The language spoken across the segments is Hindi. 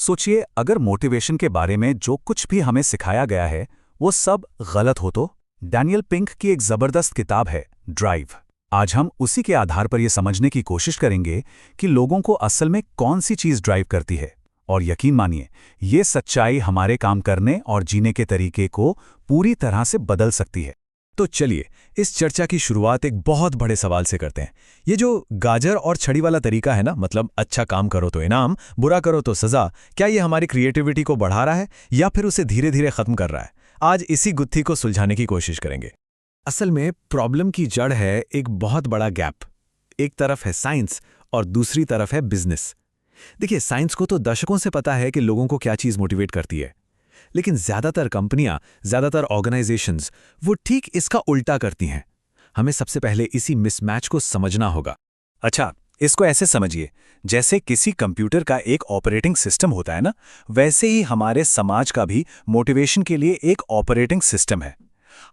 सोचिए, अगर मोटिवेशन के बारे में जो कुछ भी हमें सिखाया गया है वो सब गलत हो तो। डैनियल पिंक की एक जबरदस्त किताब है ड्राइव। आज हम उसी के आधार पर यह समझने की कोशिश करेंगे कि लोगों को असल में कौन सी चीज ड्राइव करती है। और यकीन मानिए, ये सच्चाई हमारे काम करने और जीने के तरीके को पूरी तरह से बदल सकती है। तो चलिए इस चर्चा की शुरुआत एक बहुत बड़े सवाल से करते हैं। ये जो गाजर और छड़ी वाला तरीका है ना, मतलब अच्छा काम करो तो इनाम, बुरा करो तो सजा, क्या ये हमारी क्रिएटिविटी को बढ़ा रहा है या फिर उसे धीरे धीरे खत्म कर रहा है? आज इसी गुत्थी को सुलझाने की कोशिश करेंगे। असल में प्रॉब्लम की जड़ है एक बहुत बड़ा गैप। एक तरफ है साइंस और दूसरी तरफ है बिजनेस। देखिए, साइंस को तो दशकों से पता है कि लोगों को क्या चीज मोटिवेट करती है, लेकिन ज्यादातर कंपनियां, ज्यादातर ऑर्गेनाइजेशंस वो ठीक इसका उल्टा करती हैं। हमें सबसे पहले इसी मिसमैच को समझना होगा। अच्छा, इसको ऐसे समझिए, जैसे किसी कंप्यूटर का एक ऑपरेटिंग सिस्टम होता है ना, वैसे ही हमारे समाज का भी मोटिवेशन के लिए एक ऑपरेटिंग सिस्टम है।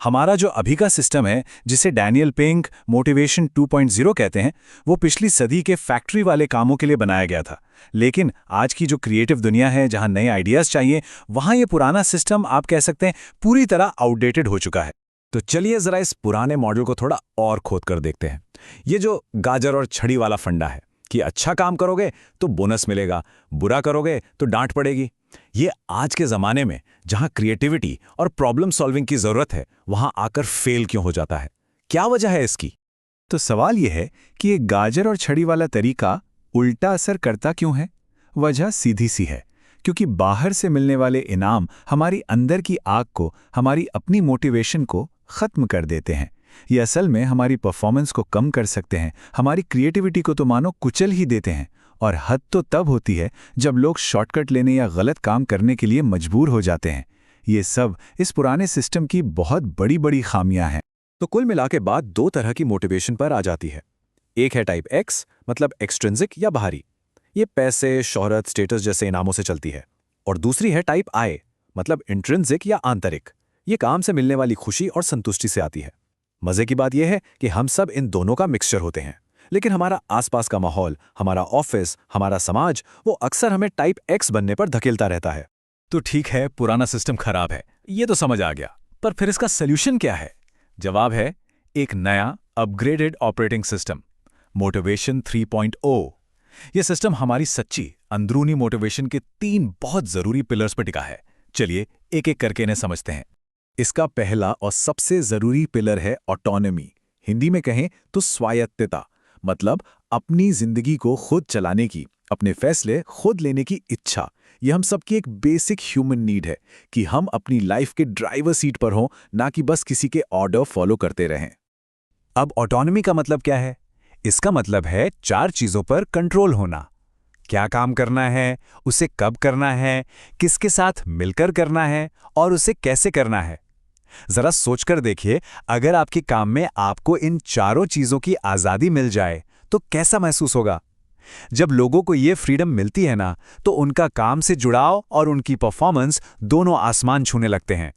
हमारा जो अभी का सिस्टम है, जिसे डैनियल पिंक मोटिवेशन 2.0 कहते हैं, वो पिछली सदी के फैक्ट्री वाले कामों के लिए बनाया गया था। लेकिन आज की जो क्रिएटिव दुनिया है, जहां नए आइडियाज चाहिए, वहां ये पुराना सिस्टम आप कह सकते हैं पूरी तरह आउटडेटेड हो चुका है। तो चलिए जरा इस पुराने मॉडल को थोड़ा और खोद कर देखते हैं। ये जो गाजर और छड़ी वाला फंडा है कि अच्छा काम करोगे तो बोनस मिलेगा, बुरा करोगे तो डांट पड़ेगी, ये आज के ज़माने में जहां क्रिएटिविटी और प्रॉब्लम सॉल्विंग की ज़रूरत है, वहां आकर फेल क्यों हो जाता है? क्या वजह है इसकी? तो सवाल यह है कि ये गाजर और छड़ी वाला तरीका उल्टा असर करता क्यों है? वजह सीधी सी है, क्योंकि बाहर से मिलने वाले इनाम हमारी अंदर की आग को, हमारी अपनी मोटिवेशन को खत्म कर देते हैं। ये असल में हमारी परफॉर्मेंस को कम कर सकते हैं, हमारी क्रिएटिविटी को तो मानो कुचल ही देते हैं। और हद तो तब होती है जब लोग शॉर्टकट लेने या गलत काम करने के लिए मजबूर हो जाते हैं। ये सब इस पुराने सिस्टम की बहुत बड़ी बड़ी खामियां हैं। तो कुल मिला के बात दो तरह की मोटिवेशन पर आ जाती है। एक है टाइप एक्स, मतलब एक्सट्रिंसिक या बाहरी, ये पैसे, शोहरत, स्टेटस जैसे इनामों से चलती है। और दूसरी है टाइप आई, मतलब इंट्रिंसिक या आंतरिक, ये काम से मिलने वाली खुशी और संतुष्टि से आती है। मजे की बात यह है कि हम सब इन दोनों का मिक्सचर होते हैं, लेकिन हमारा आसपास का माहौल, हमारा ऑफिस, हमारा समाज, वो अक्सर हमें टाइप एक्स बनने पर धकेलता रहता है। तो ठीक है, पुराना सिस्टम खराब है, ये तो समझ आ गया, पर फिर इसका सोल्यूशन क्या है? जवाब है एक नया अपग्रेडेड ऑपरेटिंग सिस्टम, मोटिवेशन 3.0। यह सिस्टम हमारी सच्ची अंदरूनी मोटिवेशन के 3 बहुत जरूरी पिलर्स पर टिका है। चलिए एक एक करके इन्हें समझते हैं। इसका पहला और सबसे जरूरी पिलर है ऑटोनॉमी। हिंदी में कहें तो स्वायत्तता, मतलब अपनी जिंदगी को खुद चलाने की, अपने फैसले खुद लेने की इच्छा। यह हम सबकी एक बेसिक ह्यूमन नीड है कि हम अपनी लाइफ के ड्राइवर सीट पर हों, ना कि बस किसी के ऑर्डर फॉलो करते रहें। अब ऑटोनॉमी का मतलब क्या है? इसका मतलब है 4 चीजों पर कंट्रोल होना। क्या काम करना है, उसे कब करना है, किसके साथ मिलकर करना है और उसे कैसे करना है। जरा सोचकर देखिए, अगर आपके काम में आपको इन चारों चीजों की आजादी मिल जाए तो कैसा महसूस होगा? जब लोगों को ये फ्रीडम मिलती है ना, तो उनका काम से जुड़ाव और उनकी परफॉर्मेंस दोनों आसमान छूने लगते हैं।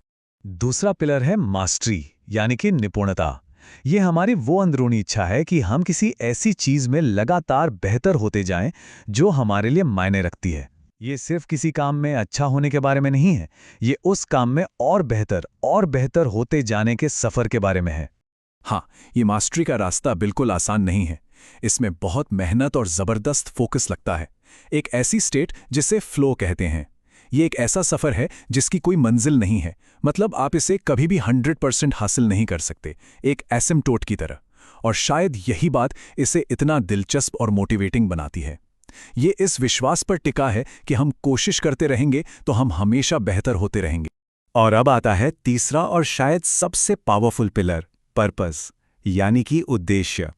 दूसरा पिलर है मास्टरी, यानी कि निपुणता। ये हमारी वो अंदरूनी इच्छा है कि हम किसी ऐसी चीज में लगातार बेहतर होते जाएं जो हमारे लिए मायने रखती है। ये सिर्फ किसी काम में अच्छा होने के बारे में नहीं है, ये उस काम में और बेहतर होते जाने के सफर के बारे में है। हाँ, ये मास्टरी का रास्ता बिल्कुल आसान नहीं है। इसमें बहुत मेहनत और जबरदस्त फोकस लगता है। एक ऐसी स्टेट जिसे फ्लो कहते हैं। ये एक ऐसा सफर है जिसकी कोई मंजिल नहीं है, मतलब आप इसे कभी भी 100% हासिल नहीं कर सकते, एक एसिम्प्टोट की तरह। और शायद यही बात इसे इतना दिलचस्प और मोटिवेटिंग बनाती है। ये इस विश्वास पर टिका है कि हम कोशिश करते रहेंगे तो हम हमेशा बेहतर होते रहेंगे। और अब आता है तीसरा और शायद सबसे पावरफुल पिलर, पर्पस, यानी कि उद्देश्य।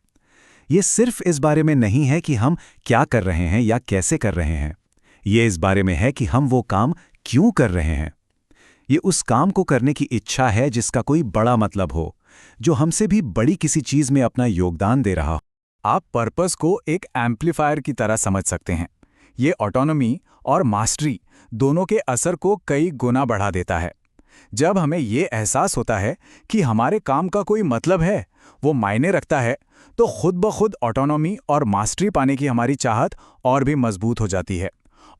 ये सिर्फ इस बारे में नहीं है कि हम क्या कर रहे हैं या कैसे कर रहे हैं, ये इस बारे में है कि हम वो काम क्यों कर रहे हैं। ये उस काम को करने की इच्छा है जिसका कोई बड़ा मतलब हो, जो हमसे भी बड़ी किसी चीज में अपना योगदान दे रहा हो। आप पर्पस को एक एम्पलीफायर की तरह समझ सकते हैं। ये ऑटोनॉमी और मास्टरी दोनों के असर को कई गुना बढ़ा देता है। जब हमें ये एहसास होता है कि हमारे काम का कोई मतलब है, वो मायने रखता है, तो खुद ब खुद ऑटोनॉमी और मास्टरी पाने की हमारी चाहत और भी मजबूत हो जाती है।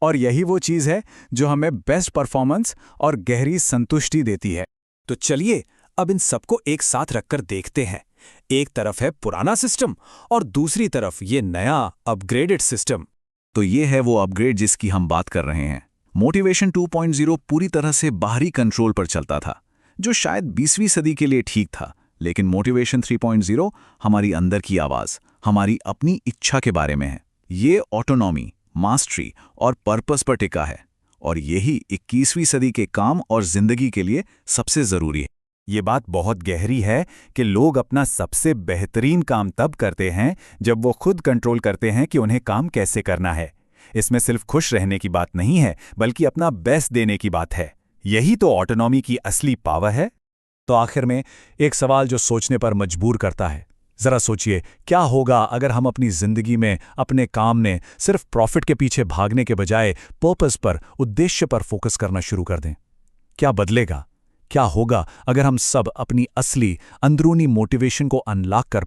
और यही वो चीज़ है जो हमें बेस्ट परफॉर्मेंस और गहरी संतुष्टि देती है। तो चलिए अब इन सबको एक साथ रखकर देखते हैं। एक तरफ है पुराना सिस्टम और दूसरी तरफ ये नया अपग्रेडेड सिस्टम। तो ये है वो अपग्रेड जिसकी हम बात कर रहे हैं। मोटिवेशन 2.0 पूरी तरह से बाहरी कंट्रोल पर चलता था, जो शायद 20वीं सदी के लिए ठीक था। लेकिन मोटिवेशन 3.0 हमारी अंदर की आवाज़, हमारी अपनी इच्छा के बारे में है। ये ऑटोनॉमी, मास्टरी और पर्पस पर टिका है, और यही 21वीं सदी के काम और जिंदगी के लिए सबसे ज़रूरी है। ये बात बहुत गहरी है कि लोग अपना सबसे बेहतरीन काम तब करते हैं जब वो खुद कंट्रोल करते हैं कि उन्हें काम कैसे करना है। इसमें सिर्फ खुश रहने की बात नहीं है, बल्कि अपना बेस्ट देने की बात है। यही तो ऑटोनॉमी की असली पावर है। तो आखिर में एक सवाल जो सोचने पर मजबूर करता है। जरा सोचिए, क्या होगा अगर हम अपनी जिंदगी में, अपने काम में सिर्फ प्रॉफिट के पीछे भागने के बजाय पर्पस पर, उद्देश्य पर फोकस करना शुरू कर दें? क्या बदलेगा? क्या होगा अगर हम सब अपनी असली अंदरूनी मोटिवेशन को अनलॉक कर